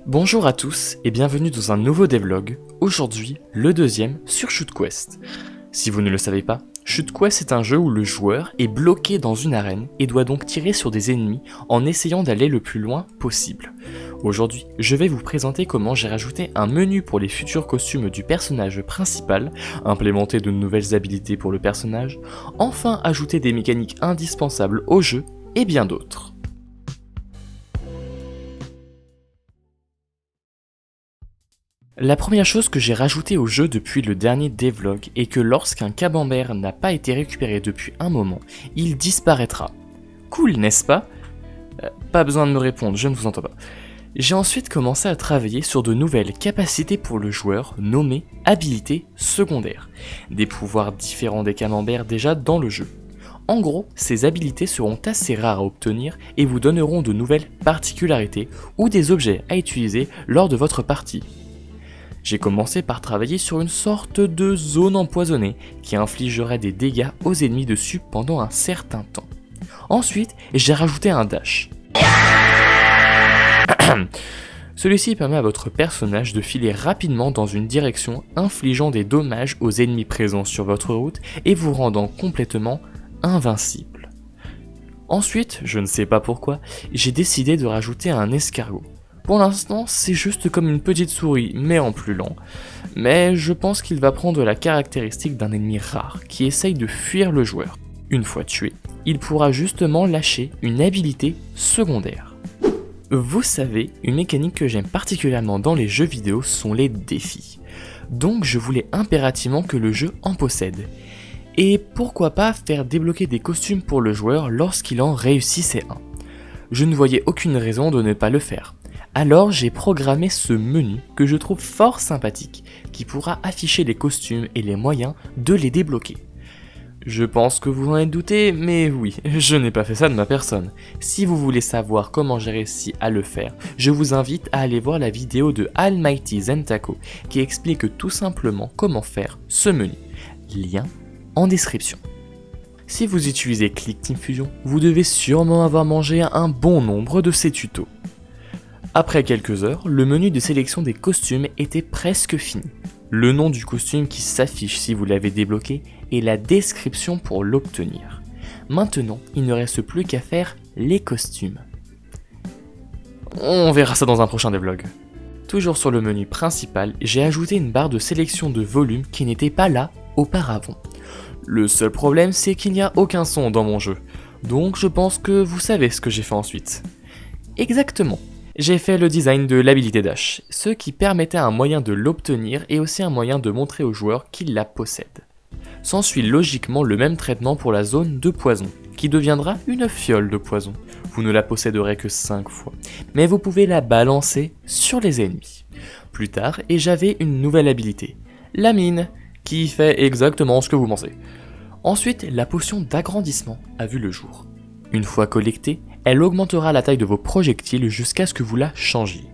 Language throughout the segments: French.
Bonjour à tous et bienvenue dans un nouveau devlog, aujourd'hui le deuxième sur Shoot Quest. Si vous ne le savez pas, Shoot Quest est un jeu où le joueur est bloqué dans une arène et doit donc tirer sur des ennemis en essayant d'aller le plus loin possible. Aujourd'hui, je vais vous présenter comment j'ai rajouté un menu pour les futurs costumes du personnage principal, implémenté de nouvelles habilités pour le personnage, enfin ajouter des mécaniques indispensables au jeu et bien d'autres. La première chose que j'ai rajoutée au jeu depuis le dernier devlog est que lorsqu'un camembert n'a pas été récupéré depuis un moment, il disparaîtra. Cool, n'est-ce pas ? Pas besoin de me répondre, je ne vous entends pas. J'ai ensuite commencé à travailler sur de nouvelles capacités pour le joueur nommées habilités secondaires, des pouvoirs différents des camemberts déjà dans le jeu. En gros, ces habilités seront assez rares à obtenir et vous donneront de nouvelles particularités ou des objets à utiliser lors de votre partie. J'ai commencé par travailler sur une sorte de zone empoisonnée qui infligerait des dégâts aux ennemis dessus pendant un certain temps. Ensuite, j'ai rajouté un dash. Celui-ci permet à votre personnage de filer rapidement dans une direction, infligeant des dommages aux ennemis présents sur votre route et vous rendant complètement invincible. Ensuite, je ne sais pas pourquoi, j'ai décidé de rajouter un escargot. Pour l'instant, c'est juste comme une petite souris, mais en plus lent. Mais je pense qu'il va prendre la caractéristique d'un ennemi rare qui essaye de fuir le joueur. Une fois tué, il pourra justement lâcher une habilité secondaire. Vous savez, une mécanique que j'aime particulièrement dans les jeux vidéo sont les défis. Donc je voulais impérativement que le jeu en possède. Et pourquoi pas faire débloquer des costumes pour le joueur lorsqu'il en réussissait un. Je ne voyais aucune raison de ne pas le faire. Alors j'ai programmé ce menu que je trouve fort sympathique, qui pourra afficher les costumes et les moyens de les débloquer. Je pense que vous en êtes douté, mais oui, je n'ai pas fait ça de ma personne. Si vous voulez savoir comment j'ai réussi à le faire, je vous invite à aller voir la vidéo de Almighty Zentako qui explique tout simplement comment faire ce menu. Lien en description. Si vous utilisez Click Team Fusion, vous devez sûrement avoir mangé un bon nombre de ces tutos. Après quelques heures, le menu de sélection des costumes était presque fini. Le nom du costume qui s'affiche si vous l'avez débloqué et la description pour l'obtenir. Maintenant, il ne reste plus qu'à faire les costumes. On verra ça dans un prochain devlog. Toujours sur le menu principal, j'ai ajouté une barre de sélection de volume qui n'était pas là auparavant. Le seul problème, c'est qu'il n'y a aucun son dans mon jeu. Donc je pense que vous savez ce que j'ai fait ensuite. Exactement. J'ai fait le design de l'habilité dash, ce qui permettait un moyen de l'obtenir et aussi un moyen de montrer au joueur qu'il la possède. S'ensuit logiquement le même traitement pour la zone de poison, qui deviendra une fiole de poison. Vous ne la posséderez que 5 fois, mais vous pouvez la balancer sur les ennemis. Plus tard, et j'avais une nouvelle habilité, la mine, qui fait exactement ce que vous pensez. Ensuite, la potion d'agrandissement a vu le jour. Une fois collectée, elle augmentera la taille de vos projectiles jusqu'à ce que vous la changiez.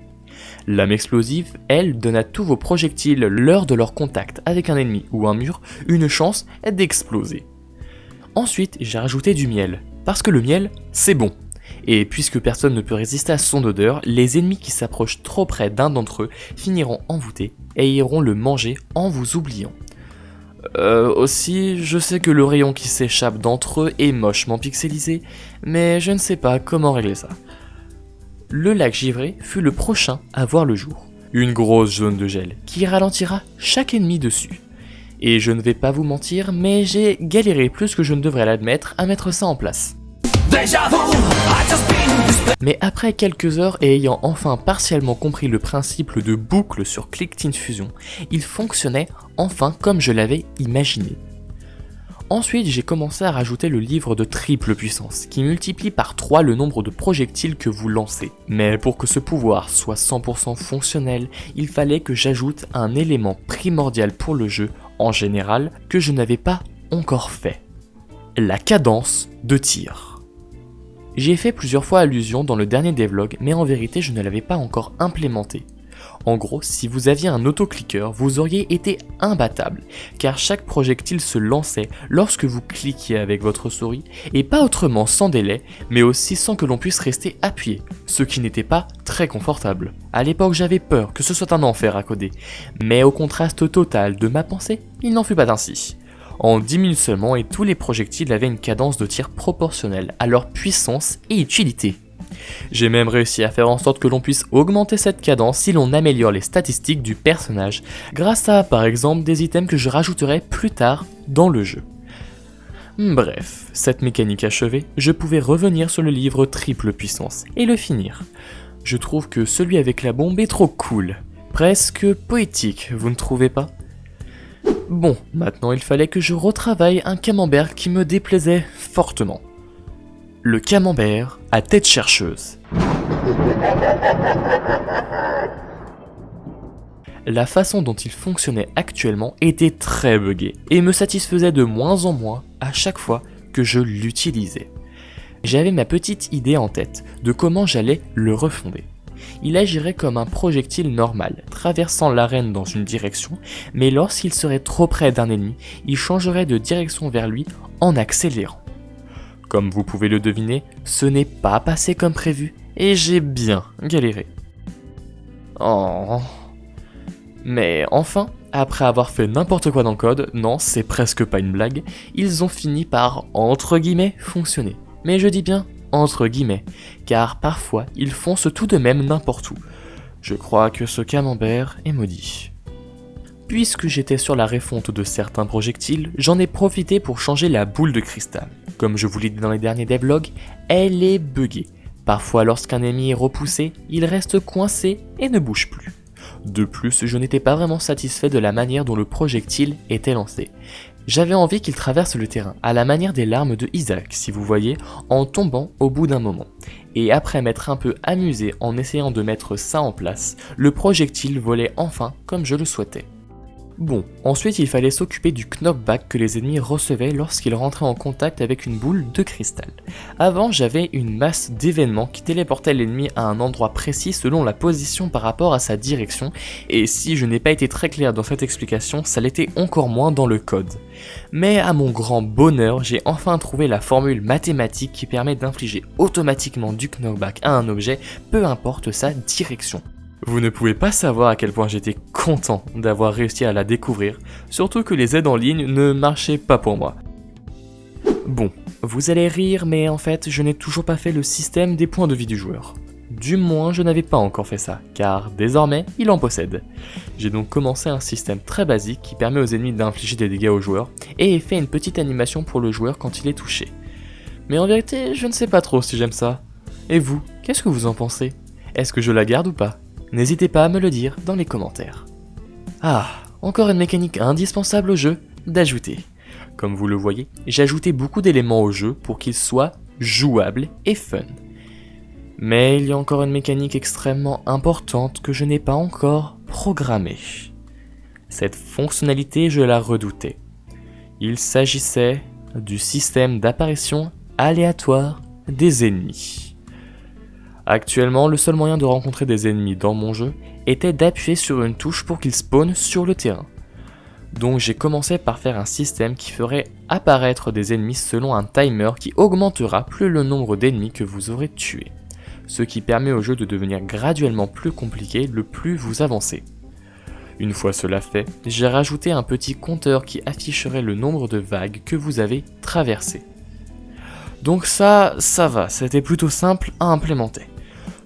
Lame explosive, elle, donne à tous vos projectiles lors de leur contact avec un ennemi ou un mur une chance d'exploser. Ensuite, j'ai rajouté du miel, parce que le miel, c'est bon. Et puisque personne ne peut résister à son odeur, les ennemis qui s'approchent trop près d'un d'entre eux finiront envoûtés et iront le manger en vous oubliant. Aussi, je sais que le rayon qui s'échappe d'entre eux est mochement pixelisé, mais je ne sais pas comment régler ça. Le lac givré fut le prochain à voir le jour. Une grosse zone de gel qui ralentira chaque ennemi dessus. Et je ne vais pas vous mentir, mais j'ai galéré plus que je ne devrais l'admettre à mettre ça en place. Mais après quelques heures et ayant enfin partiellement compris le principe de boucle sur Click Team Fusion, il fonctionnait enfin comme je l'avais imaginé. Ensuite, j'ai commencé à rajouter le livre de triple puissance, qui multiplie par 3 le nombre de projectiles que vous lancez. Mais pour que ce pouvoir soit 100% fonctionnel, il fallait que j'ajoute un élément primordial pour le jeu en général que je n'avais pas encore fait. La cadence de tir. J'y ai fait plusieurs fois allusion dans le dernier devlog, mais en vérité je ne l'avais pas encore implémenté. En gros, si vous aviez un autocliqueur, vous auriez été imbattable, car chaque projectile se lançait lorsque vous cliquiez avec votre souris, et pas autrement sans délai, mais aussi sans que l'on puisse rester appuyé, ce qui n'était pas très confortable. À l'époque, j'avais peur que ce soit un enfer à coder, mais au contraste total de ma pensée, il n'en fut pas ainsi. En 10 minutes seulement, et tous les projectiles avaient une cadence de tir proportionnelle à leur puissance et utilité. J'ai même réussi à faire en sorte que l'on puisse augmenter cette cadence si l'on améliore les statistiques du personnage, grâce à par exemple des items que je rajouterai plus tard dans le jeu. Bref, cette mécanique achevée, je pouvais revenir sur le livre triple puissance et le finir. Je trouve que celui avec la bombe est trop cool, presque poétique, vous ne trouvez pas ? Bon, maintenant il fallait que je retravaille un camembert qui me déplaisait fortement. Le camembert à tête chercheuse. La façon dont il fonctionnait actuellement était très buggée et me satisfaisait de moins en moins à chaque fois que je l'utilisais. J'avais ma petite idée en tête de comment j'allais le refonder. Il agirait comme un projectile normal, traversant l'arène dans une direction, mais lorsqu'il serait trop près d'un ennemi, il changerait de direction vers lui en accélérant. Comme vous pouvez le deviner, ce n'est pas passé comme prévu, et j'ai bien galéré. Oh. Mais enfin, après avoir fait n'importe quoi dans le code, non, c'est presque pas une blague, ils ont fini par, entre guillemets, fonctionner. Mais je dis bien, entre guillemets, car parfois, ils foncent tout de même n'importe où. Je crois que ce camembert est maudit. Puisque j'étais sur la refonte de certains projectiles, j'en ai profité pour changer la boule de cristal. Comme je vous l'ai dit dans les derniers devlogs, elle est buggée. Parfois lorsqu'un ennemi est repoussé, il reste coincé et ne bouge plus. De plus, je n'étais pas vraiment satisfait de la manière dont le projectile était lancé. J'avais envie qu'il traverse le terrain, à la manière des larmes de Isaac, si vous voyez, en tombant au bout d'un moment. Et après m'être un peu amusé en essayant de mettre ça en place, le projectile volait enfin comme je le souhaitais. Bon, ensuite il fallait s'occuper du knockback que les ennemis recevaient lorsqu'ils rentraient en contact avec une boule de cristal. Avant, j'avais une masse d'événements qui téléportaient l'ennemi à un endroit précis selon la position par rapport à sa direction, et si je n'ai pas été très clair dans cette explication, ça l'était encore moins dans le code. Mais à mon grand bonheur, j'ai enfin trouvé la formule mathématique qui permet d'infliger automatiquement du knockback à un objet, peu importe sa direction. Vous ne pouvez pas savoir à quel point j'étais content d'avoir réussi à la découvrir, surtout que les aides en ligne ne marchaient pas pour moi. Bon, vous allez rire, mais en fait, je n'ai toujours pas fait le système des points de vie du joueur. Du moins, je n'avais pas encore fait ça, car désormais, il en possède. J'ai donc commencé un système très basique qui permet aux ennemis d'infliger des dégâts aux joueurs, et fait une petite animation pour le joueur quand il est touché. Mais en vérité, je ne sais pas trop si j'aime ça. Et vous, qu'est-ce que vous en pensez ? Est-ce que je la garde ou pas ? N'hésitez pas à me le dire dans les commentaires. Ah, encore une mécanique indispensable au jeu, d'ajouter. Comme vous le voyez, j'ai ajouté beaucoup d'éléments au jeu pour qu'il soit jouable et fun. Mais il y a encore une mécanique extrêmement importante que je n'ai pas encore programmée. Cette fonctionnalité, je la redoutais. Il s'agissait du système d'apparition aléatoire des ennemis. Actuellement, le seul moyen de rencontrer des ennemis dans mon jeu était d'appuyer sur une touche pour qu'ils spawnent sur le terrain. Donc j'ai commencé par faire un système qui ferait apparaître des ennemis selon un timer qui augmentera plus le nombre d'ennemis que vous aurez tués. Ce qui permet au jeu de devenir graduellement plus compliqué le plus vous avancez. Une fois cela fait, j'ai rajouté un petit compteur qui afficherait le nombre de vagues que vous avez traversées. Donc ça va, c'était plutôt simple à implémenter.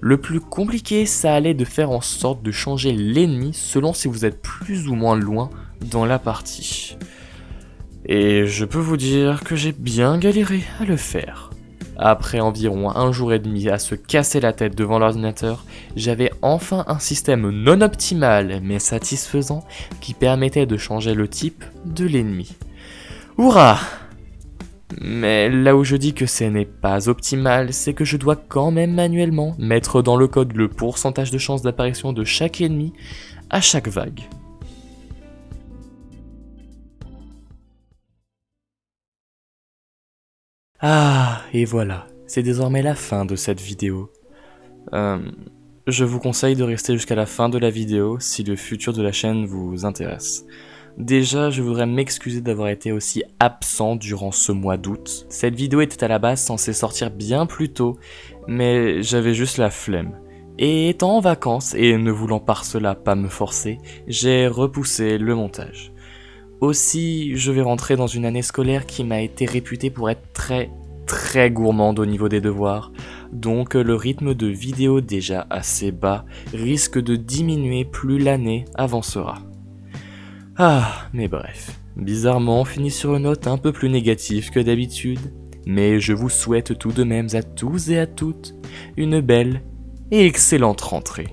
Le plus compliqué, ça allait de faire en sorte de changer l'ennemi selon si vous êtes plus ou moins loin dans la partie. Et je peux vous dire que j'ai bien galéré à le faire. Après environ 1 jour et demi à se casser la tête devant l'ordinateur, j'avais enfin un système non optimal mais satisfaisant qui permettait de changer le type de l'ennemi. Hurrah! Mais là où je dis que ce n'est pas optimal, c'est que je dois quand même manuellement mettre dans le code le pourcentage de chance d'apparition de chaque ennemi à chaque vague. Ah, et voilà, c'est désormais la fin de cette vidéo. Je vous conseille de rester jusqu'à la fin de la vidéo si le futur de la chaîne vous intéresse. Déjà, je voudrais m'excuser d'avoir été aussi absent durant ce mois d'août. Cette vidéo était à la base censée sortir bien plus tôt, mais j'avais juste la flemme. Et étant en vacances et ne voulant par cela pas me forcer, j'ai repoussé le montage. Aussi, je vais rentrer dans une année scolaire qui m'a été réputée pour être très gourmande au niveau des devoirs, donc le rythme de vidéo déjà assez bas risque de diminuer plus l'année avancera. Ah, mais bref, bizarrement on finit sur une note un peu plus négative que d'habitude, mais je vous souhaite tout de même à tous et à toutes une belle et excellente rentrée.